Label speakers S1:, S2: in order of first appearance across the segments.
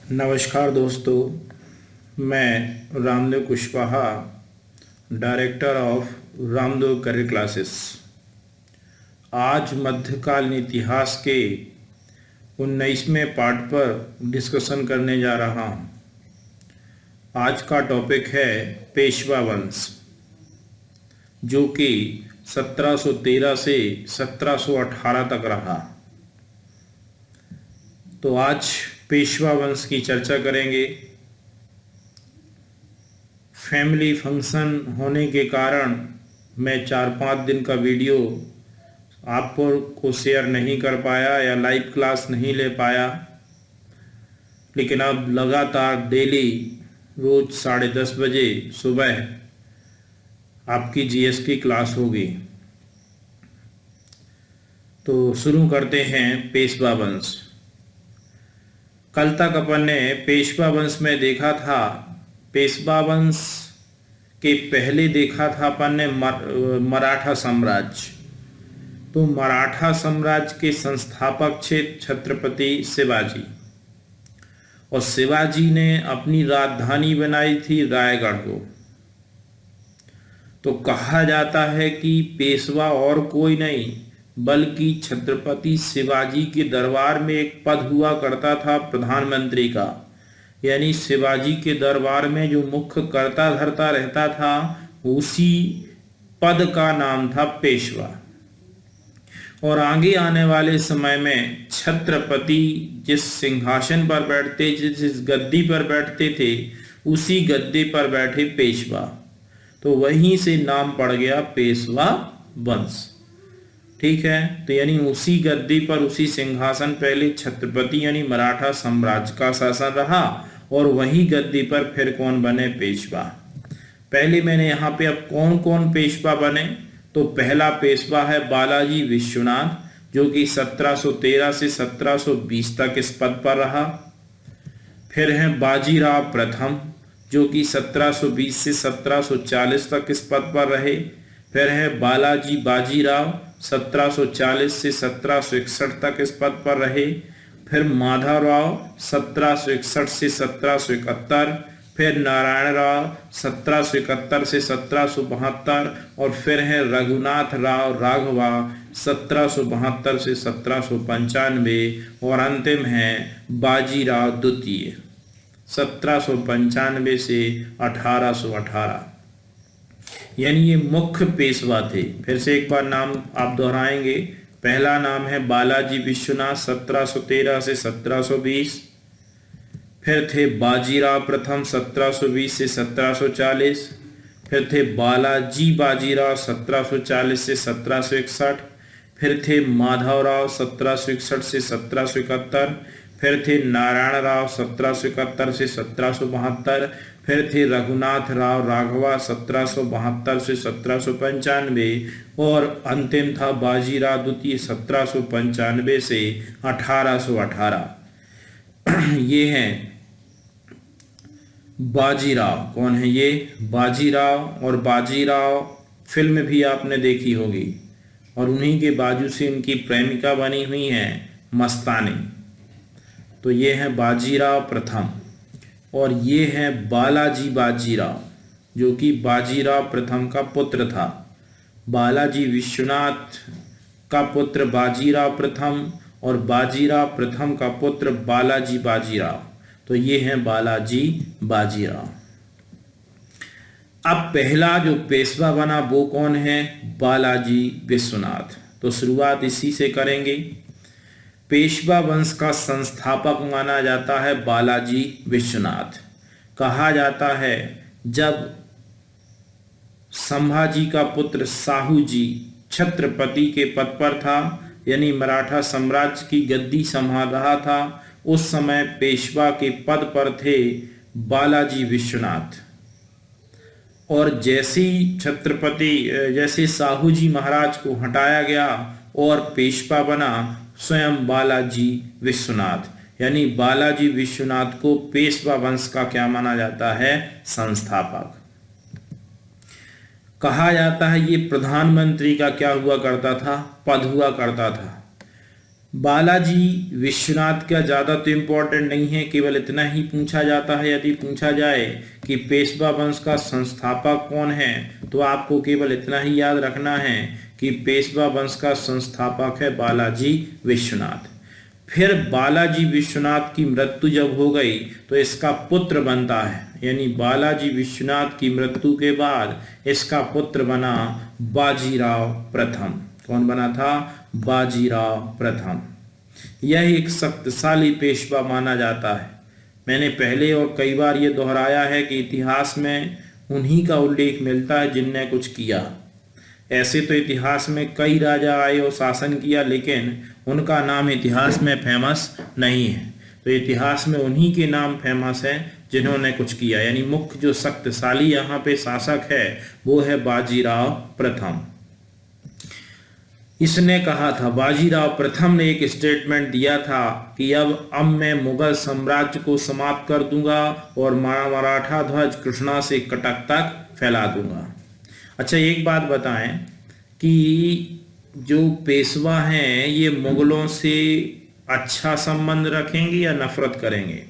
S1: नमस्कार दोस्तों, मैं Ramdev Kushwaha, director of Ramdev career classes. आज मध्यकालीन इतिहास के 19वें पार्ट पर डिस्कशन करने जा रहा हूँ। आज का टॉपिक है पेशवा वंश, जो कि 1713 से 1718 तक रहा। तो आज पेशवा वंश की चर्चा करेंगे। फैमिली फंक्शन होने के कारण मैं 4-5 दिन का वीडियो आपको शेयर नहीं कर पाया या लाइव क्लास नहीं ले पाया, लेकिन अब लगातार डेली रोज 10:30 बजे सुबह आपकी जीएस की क्लास होगी। तो शुरू करते हैं पेशवा वंश। कल तक अपन ने पेशवा वंश में देखा था, पेशवा वंश के पहले देखा था अपन ने मराठा साम्राज्य। तो मराठा साम्राज्य के संस्थापक थे छत्रपति शिवाजी, और शिवाजी ने अपनी राजधानी बनाई थी रायगढ़ को। तो कहा जाता है कि पेशवा और कोई नहीं बल्कि छत्रपति शिवाजी के दरबार में एक पद हुआ करता था प्रधानमंत्री का, यानी शिवाजी के दरबार में जो मुख्य कर्ता धर्ता रहता था उसी पद का नाम था पेशवा। और आगे आने वाले समय में छत्रपति जिस सिंहासन पर बैठते, जिस गद्दी पर बैठते थे, उसी गद्दी पर बैठे पेशवा। तो वहीं से नाम पड़ गया पेशवा वंश। ठीक है, तो यानी उसी गद्दी पर, उसी सिंहासन पहले छत्रपति यानी मराठा साम्राज्य का शासन रहा, और वही गद्दी पर फिर कौन बने? पेशवा। पहले मैंने यहाँ पे अब कौन कौन पेशवा बने, तो पहला पेशवा है बालाजी विश्वनाथ, जो कि 1713 से 1720 तक इस पद पर रहा। फिर है बाजीराव प्रथम, जो कि 1720 से 1740 तक इस पद पर रहे। फिर है बालाजी बाजीराव, 1740 से 1761 तक इस पद पर रहे। फिर माधवराव 1761 से 1771, फिर नारायण राव 1771 से 1772, और फिर है रघुनाथ राव राघवा 1772 से 1795, और अंतिम है बाजीराव द्वितीय 1795 से 1818। यानी ये मुख्य पेशवा थे। फिर से एक बार नाम आप दोहराएंगे। पहला नाम है बालाजी विश्वनाथ, 1713 से 1720। फिर थे बाजीराव प्रथम, 1720 से 1740। फिर थे बालाजी बाजीराव, 1740 से 1761। फिर थे माधवराव, 1761 से 1771। फिर थे नारायण राव, 1771 से 1772। फिर थे रघुनाथ राव राघवा, 1772 से 1795, और अंतिम था बाजीराव द्वितीय, 1795 से 1818। ये हैं बाजीराव। कौन है ये? बाजीराव। और बाजीराव फिल्म भी आपने देखी होगी, और उन्हीं के बाजू से उनकी प्रेमिका बनी हुई है मस्तानी। तो ये है बाजीराव प्रथम। और ये है बालाजी बाजीराव, जो कि बाजीराव प्रथम का पुत्र था। बालाजी विश्वनाथ का पुत्र बाजीराव प्रथम, और बाजीराव प्रथम का पुत्र बालाजी बाजीराव। तो ये है बालाजी बाजीराव। अब पहला जो पेशवा बना वो कौन है? बालाजी विश्वनाथ। तो शुरुआत इसी से करेंगे। पेशवा वंश का संस्थापक माना जाता है बालाजी विश्वनाथ। कहा जाता है जब संभाजी का पुत्र साहू जी छत्रपति के पद पर था, यानी मराठा साम्राज्य की गद्दी संभाल रहा था, उस समय पेशवा के पद पर थे बालाजी विश्वनाथ। और जैसे साहू जी महाराज को हटाया गया और पेशवा बना स्वयं बालाजी विश्वनाथ, यानी बालाजी विश्वनाथ को पेशवा वंश का क्या माना जाता है? संस्थापक। कहा जाता है ये प्रधानमंत्री का क्या हुआ करता था? पद हुआ करता था। बालाजी विश्वनाथ का ज़्यादा तो इम्पोर्टेंट नहीं है, केवल इतना ही पूछा जाता है। यदि पूछा जाए कि पेशवा वंश का संस्थापक कौन है, तो आपको केवल इतना ही याद रखना है कि पेशवा वंश का संस्थापक है बालाजी विश्वनाथ। फिर बालाजी विश्वनाथ की मृत्यु जब हो गई तो इसका पुत्र बनता है, यानी बालाजी विश्वनाथ की मृत्यु के बाद इसका पुत्र बना बाजीराव प्रथम। कौन बना था? बाजीराव प्रथम। यह एक शक्तिशाली पेशवा माना जाता है। मैंने पहले और कई बार ये दोहराया है कि इतिहास में उन्हीं का उल्लेख मिलता है जिनने कुछ किया। ऐसे तो इतिहास में कई राजा आए और शासन किया, लेकिन उनका नाम इतिहास में फेमस नहीं है। तो इतिहास में उन्हीं के नाम फेमस हैं जिन्होंने कुछ किया। यानी मुख्य जो शक्तिशाली यहाँ पे शासक है वो है बाजीराव प्रथम। इसने कहा था, बाजीराव प्रथम ने एक स्टेटमेंट दिया था कि अब मैं मुगल साम्राज्य को समाप्त कर दूंगा और मराठा ध्वज कृष्णा से कटक तक फैला दूंगा। अच्छा, एक बात बताएं कि जो पेशवा हैं ये मुगलों से अच्छा संबंध रखेंगे या नफरत करेंगे?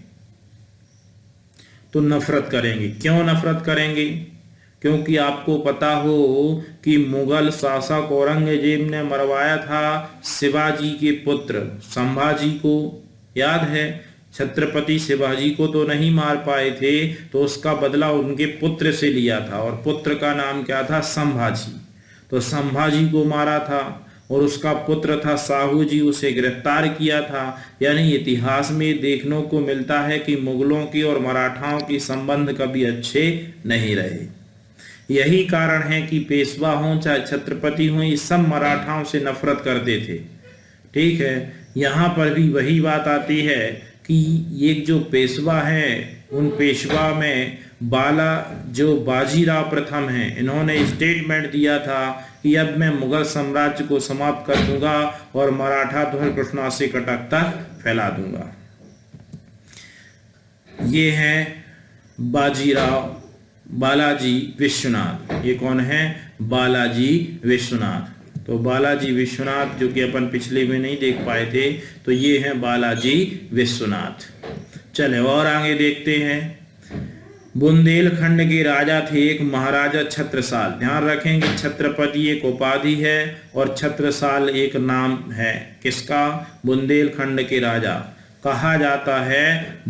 S1: तो नफरत करेंगे। क्यों नफरत करेंगे? क्योंकि आपको पता हो कि मुगल शासक औरंगजेब ने मरवाया था शिवाजी के पुत्र संभाजी को। याद है, छत्रपति शिवाजी को तो नहीं मार पाए थे, तो उसका बदला उनके पुत्र से लिया था, और पुत्र का नाम क्या था? संभाजी। तो संभाजी को मारा था और उसका पुत्र था साहू जी, उसे गिरफ्तार किया था। यानी इतिहास में देखने को मिलता है कि मुगलों की और मराठाओं की संबंध कभी अच्छे नहीं रहे। यही कारण है कि पेशवा हों चाहे छत्रपति हों, ये सब मराठाओं से नफरत करते थे। ठीक है, यहाँ पर भी वही बात आती है कि ये जो पेशवा हैं उन पेशवा में जो बाजीराव प्रथम हैं, इन्होंने स्टेटमेंट दिया था कि अब मैं मुगल साम्राज्य को समाप्त कर दूंगा और मराठा ध्वज कृष्णा से कटक तक फैला दूंगा। ये हैं बालाजी विश्वनाथ। ये कौन है? बालाजी विश्वनाथ। तो बालाजी विश्वनाथ जो कि अपन पिछले में नहीं देख पाए थे, तो ये हैं बालाजी विश्वनाथ। चले और आगे देखते हैं। बुंदेलखंड के राजा थे एक महाराजा छत्रसाल। ध्यान रखेंगे, छत्रपति एक उपाधि है और छत्रसाल एक नाम है। किसका? बुंदेलखंड के राजा। कहा जाता है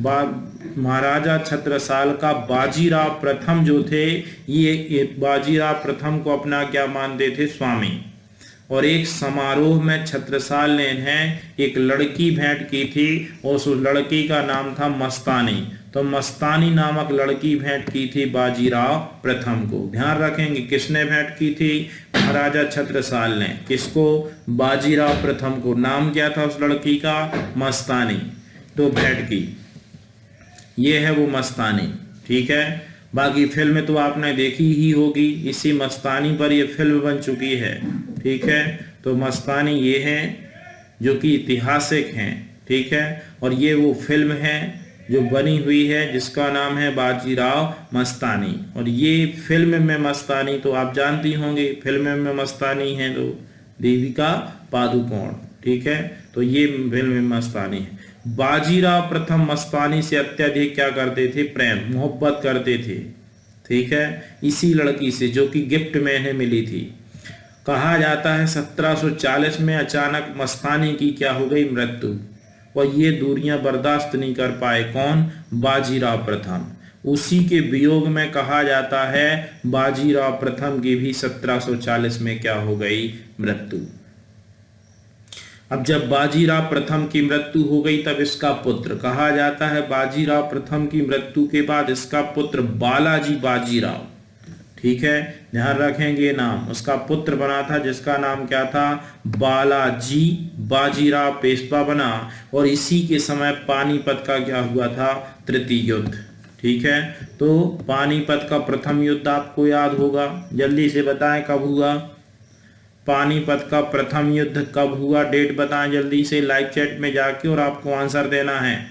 S1: महाराजा छत्रसाल का बाजीराव प्रथम जो थे, ये बाजीराव प्रथम को अपना क्या मानते थे? स्वामी। और एक समारोह में छत्रसाल ने इन्हें एक लड़की भेंट की थी और उस लड़की का नाम था मस्तानी। तो मस्तानी नामक लड़की भेंट की थी बाजीराव प्रथम को। ध्यान रखेंगे, किसने भेंट की थी? महाराजा छत्रसाल ने। किसको? बाजीराव प्रथम को। नाम क्या था उस लड़की का? मस्तानी। तो भेंट की, ये है वो मस्तानी। ठीक है, बाकी फिल्म तो आपने देखी ही होगी, इसी मस्तानी पर ये फिल्म बन चुकी है। ठीक है, तो मस्तानी ये हैं जो कि ऐतिहासिक हैं। ठीक है, और ये वो फिल्म है जो बनी हुई है जिसका नाम है बाजीराव मस्तानी। और ये फिल्म में मस्तानी तो आप जानती होंगे, फिल्म में मस्तानी है तो देविका पादुकोण। ठीक है, तो ये फिल्म में मस्तानी है। बाजीराव प्रथम मस्तानी से अत्यधिक क्या करते थे? प्रेम मोहब्बत करते थे। ठीक है, इसी लड़की से जो कि गिफ्ट में इन्हें मिली थी। कहा जाता है 1740 में अचानक मस्तानी की क्या हो गई? मृत्यु। और ये दूरियां बर्दाश्त नहीं कर पाए। कौन? बाजीराव प्रथम। उसी के वियोग में कहा जाता है बाजीराव प्रथम की भी 1740 में क्या हो गई? मृत्यु। अब जब बाजीराव प्रथम की मृत्यु हो गई तब इसका पुत्र, कहा जाता है बाजीराव प्रथम की मृत्यु के बाद इसका पुत्र बालाजी बाजीराव। ठीक है, ध्यान रखेंगे नाम। उसका पुत्र बना था जिसका नाम क्या था? बालाजी बाजीराव पेशवा बना। और इसी के समय पानीपत का क्या हुआ था? तृतीय युद्ध। ठीक है, तो पानीपत का प्रथम युद्ध आपको याद होगा, जल्दी से बताएं कब हुआ? पानीपत का प्रथम युद्ध कब हुआ? डेट बताएं जल्दी से लाइव चैट में जाके, और आपको आंसर देना है।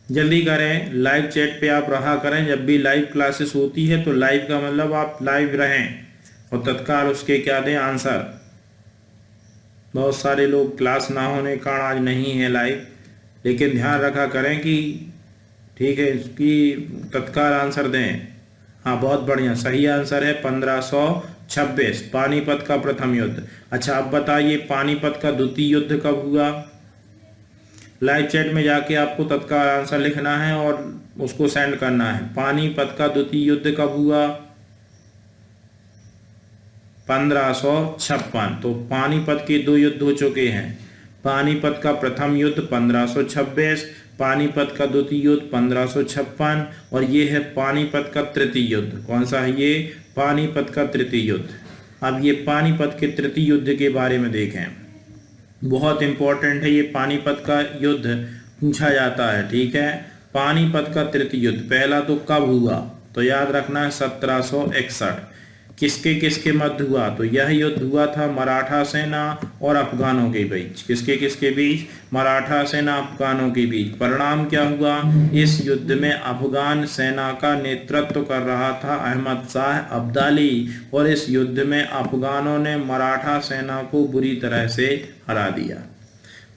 S1: जल्दी करें, लाइव चैट पे आप रहा करें। जब भी लाइव क्लासेस होती है तो लाइव का मतलब आप लाइव रहें और तत्काल उसके क्या दें? आंसर। बहुत सारे लोग क्लास ना होने के कारण आज नहीं है लाइव, लेकिन ध्यान रखा करें कि ठीक है इसकी तत्काल आंसर दें। हाँ बहुत बढ़िया, सही आंसर है 1526, पानीपत का प्रथम युद्ध। अच्छा अब बताइए पानीपत का द्वितीय युद्ध कब हुआ? लाइव चैट में जाके आपको तत्काल आंसर लिखना है और उसको सेंड करना है। पानीपत का द्वितीय युद्ध कब हुआ? 1556। तो पानीपत के दो युद्ध हो चुके हैं। पानीपत का प्रथम युद्ध 1526, पानीपत का द्वितीय युद्ध 1556 और ये है पानीपत का तृतीय युद्ध। कौन सा है ये? पानीपत का तृतीय युद्ध। अब ये पानीपत के तृतीय युद्ध के बारे में देखें, बहुत इंपॉर्टेंट है ये पानीपत का युद्ध, पूछा जाता है। ठीक है, पानीपत का तृतीय युद्ध पहला तो कब हुआ? तो याद रखना है 1761। किसके किसके मध्य हुआ? तो यह युद्ध हुआ था मराठा सेना और अफगानों के बीच। किसके किसके बीच? मराठा सेना अफगानों के बीच। परिणाम क्या हुआ? इस युद्ध में अफगान सेना का नेतृत्व कर रहा था अहमद शाह अब्दाली और इस युद्ध में अफगानों ने मराठा सेना को बुरी तरह से हरा दिया।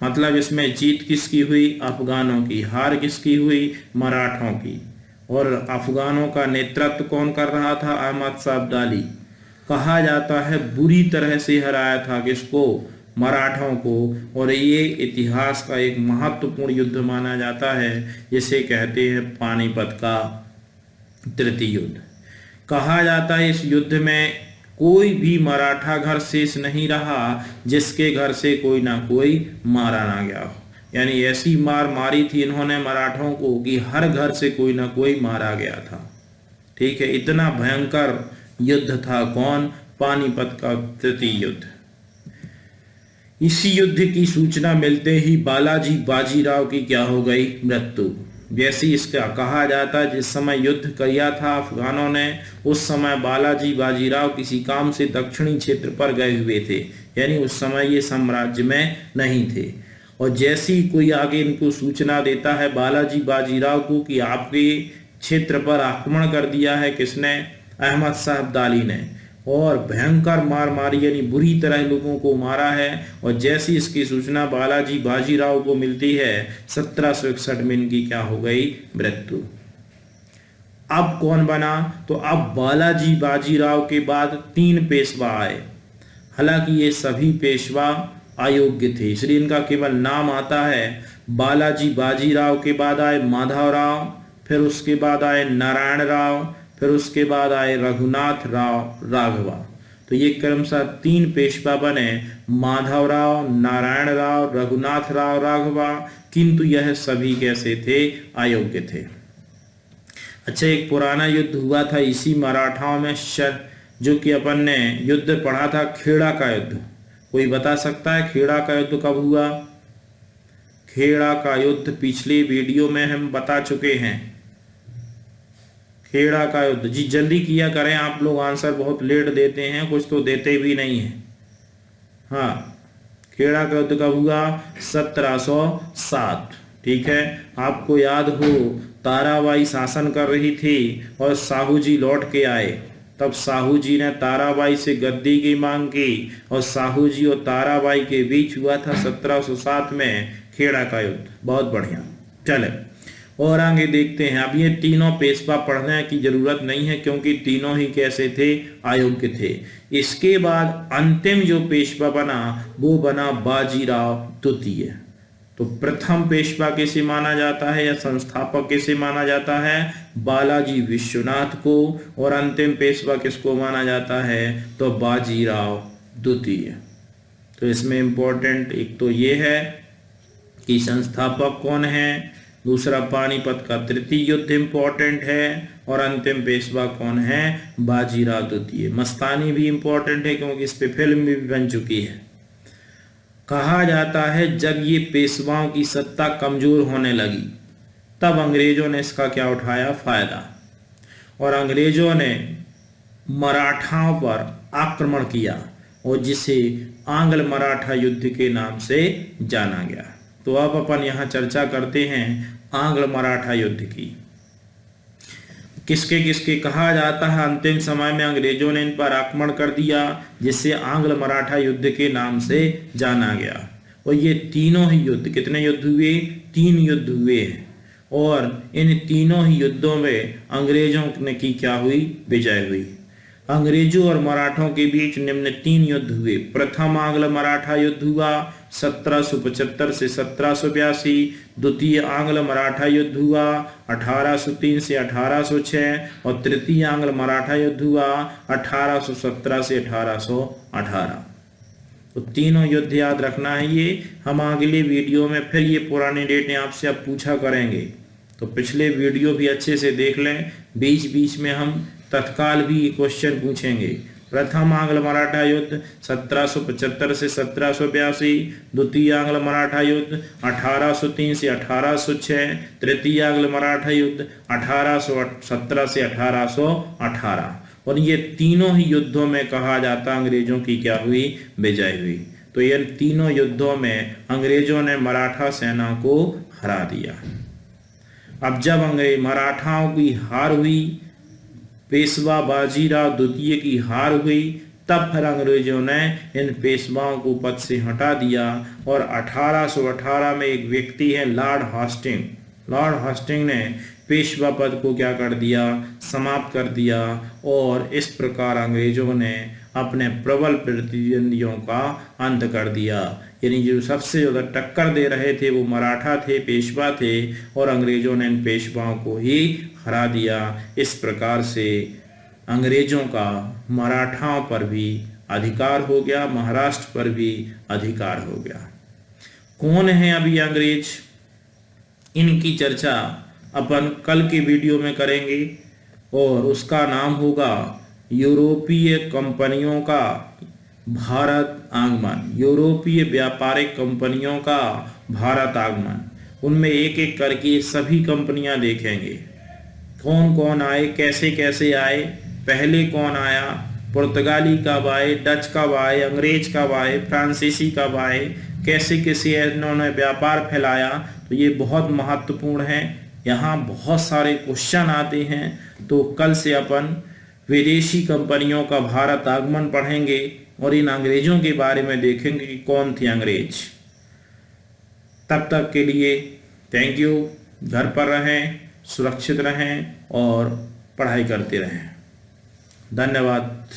S1: मतलब इसमें जीत किसकी हुई? अफगानों की। हार किसकी हुई? मराठों की। और अफगानों का नेतृत्व कौन कर रहा था? अहमद शाह अब्दाली। कहा जाता है बुरी तरह से हराया था किसको? मराठों को। और ये इतिहास का एक महत्वपूर्ण युद्ध माना जाता है, जिसे कहते हैं पानीपत का तृतीय युद्ध। कहा जाता है इस युद्ध में कोई भी मराठा घर शेष नहीं रहा जिसके घर से कोई ना कोई मारा ना गया हो। यानी ऐसी मार मारी थी इन्होंने मराठों को कि हर घर से कोई ना कोई मारा गया था। ठीक है, इतना भयंकर युद्ध था। कौन? पानीपत का तृतीय युद्ध। इसी युद्ध की सूचना मिलते ही बालाजी बाजीराव की क्या हो गई? मृत्यु। जैसी इसका कहा जाता है जिस समय युद्ध किया था अफगानों ने, उस समय बालाजी बाजीराव किसी काम से दक्षिणी क्षेत्र पर गए हुए थे, यानी उस समय ये साम्राज्य में नहीं थे। और जैसी कोई आगे इनको सूचना देता है बालाजी बाजीराव को कि आपके क्षेत्र पर आक्रमण कर दिया है किसने? अहमद शाह अब्दाली ने, और भयंकर मार मारी, यानी बुरी तरह लोगों को मारा है। और जैसी इसकी सूचना बालाजी बाजीराव को मिलती है 1761 में इनकी क्या हो गई? मृत्यु। अब कौन बना? तो अब बालाजी बाजीराव के बाद 3 पेशवा आए। हालांकि ये सभी पेशवा अयोग्य थे, इसलिए इनका केवल नाम आता है। बालाजी बाजीराव के बाद आए माधवराव, फिर उसके बाद आए नारायण राव, फिर उसके बाद आए रघुनाथ राव राघवा। तो ये क्रमशः 3 पेशवा बने, माधवराव, नारायण राव, रघुनाथ राव राघवा, किंतु यह सभी कैसे थे? अयोग्य थे। अच्छा, एक पुराना युद्ध हुआ था इसी मराठाओं में, जो कि अपन ने युद्ध पढ़ा था खेड़ा का युद्ध। कोई बता सकता है खेड़ा का युद्ध कब हुआ? खेड़ा का युद्ध पिछले वीडियो में हम बता चुके हैं। खेड़ा का युद्ध, जी जल्दी किया करें, आप लोग आंसर बहुत लेट देते हैं, कुछ तो देते भी नहीं हैं। हाँ, खेड़ा का युद्ध कब हुआ? 1707। ठीक है, आपको याद हो ताराबाई शासन कर रही थी और साहू जी लौट के आए, तब साहू जी ने ताराबाई से गद्दी की मांग की और साहू जी और ताराबाई के बीच हुआ था 1707 में खेड़ा का युद्ध। बहुत बढ़िया, चले और आगे देखते हैं। अब ये तीनों पेशवा पढ़ने की जरूरत नहीं है क्योंकि तीनों ही कैसे थे? अयोग्य थे। इसके बाद अंतिम जो पेशवा बना वो बना बाजीराव द्वितीय। तो प्रथम पेशवा किसे माना जाता है या संस्थापक किसे माना जाता है? बालाजी विश्वनाथ को। और अंतिम पेशवा किसको माना जाता है? तो बाजीराव द्वितीय। तो इसमें इंपॉर्टेंट एक तो ये है कि संस्थापक कौन है, दूसरा पानीपत का तृतीय युद्ध इंपॉर्टेंट है, और अंतिम पेशवा कौन है? बाजीराव द्वितीय। मस्तानी भी इंपॉर्टेंट है क्योंकि इस पे फिल्म भी बन चुकी है। कहा जाता है जब ये पेशवाओं की सत्ता कमजोर होने लगी तब अंग्रेजों ने इसका क्या उठाया? फायदा, और अंग्रेजों ने मराठाओं पर आक्रमण किया और जिसे आंग्ल मराठा युद्ध के नाम से जाना गया। तो अब अपन यहाँ चर्चा करते हैं आंग्ल मराठा युद्ध की। किसके किसके कहा जाता है अंतिम समय में अंग्रेजों ने इन पर आक्रमण कर दिया, जिससे आंग्ल मराठा युद्ध के नाम से जाना गया। और ये तीनों ही युद्ध, कितने युद्ध हुए? 3 युद्ध हुए हैं। और इन तीनों ही युद्धों में अंग्रेजों ने की क्या हुई? विजय हुई। अंग्रेजों और मराठों के बीच निम्न 3 युद्ध हुए। प्रथम आंग्ल मराठा युद्ध हुआ 1775 से 1782। द्वितीय आंग्ल मराठा युद्ध हुआ 1803 से 1806 और तृतीय आंग्ल मराठा युद्ध हुआ 1817 से 1818। तो तीनों युद्ध याद रखना है। ये हम अगले वीडियो में फिर ये पुरानी डेटें आपसे अब पूछा करेंगे, तो पिछले वीडियो भी अच्छे से देख लें। बीच बीच में हम तत्काल भी क्वेश्चन पूछेंगे। प्रथम आंग्ल मराठा युद्ध 1775 से 1782, द्वितीय आंग्ल मराठा युद्ध 1803 से 1806, तृतीय आंग्ल मराठा युद्ध 1817 से 1818। और ये तीनों ही युद्धों में कहा जाता अंग्रेजों की क्या हुई? विजय हुई। तो इन तीनों युद्धों में अंग्रेजों ने मराठा सेना को हरा दिया। अब जब अंग्रेज मराठाओं की हार हुई, पेशवा बाजीराव द्वितीय की हार हुई, तब फिर अंग्रेजों ने इन पेशवाओं को पद से हटा दिया। और 1818 में एक व्यक्ति है लॉर्ड हास्टिंग, लॉर्ड हास्टिंग ने पेशवा पद को क्या कर दिया? समाप्त कर दिया। और इस प्रकार अंग्रेजों ने अपने प्रबल प्रतिद्वंदियों का अंत कर दिया। यानी जो सबसे ज़्यादा टक्कर दे रहे थे वो मराठा थे, पेशवा थे, और अंग्रेजों ने इन पेशवाओं को ही हरा दिया। इस प्रकार से अंग्रेजों का मराठाओं पर भी अधिकार हो गया, महाराष्ट्र पर भी अधिकार हो गया। कौन है अभी अंग्रेज? इनकी चर्चा अपन कल के वीडियो में करेंगे और उसका नाम होगा यूरोपीय कंपनियों का भारत आगमन। यूरोपीय व्यापारिक कंपनियों का भारत आगमन। उनमें एक एक करके सभी कंपनियां देखेंगे, कौन कौन आए, कैसे कैसे आए, पहले कौन आया, पुर्तगाली कब आए, डच कब आए, अंग्रेज कब आए, फ्रांसीसी कब आए, कैसे कैसे इन्होंने व्यापार फैलाया। तो ये बहुत महत्वपूर्ण है। यहाँ बहुत सारे क्वेश्चन आते हैं। तो कल से अपन विदेशी कंपनियों का भारत आगमन पढ़ेंगे और इन अंग्रेजों के बारे में देखेंगे कि कौन थे अंग्रेज। तब तक के लिए थैंक यू। घर पर रहें, सुरक्षित रहें और पढ़ाई करते रहें। धन्यवाद।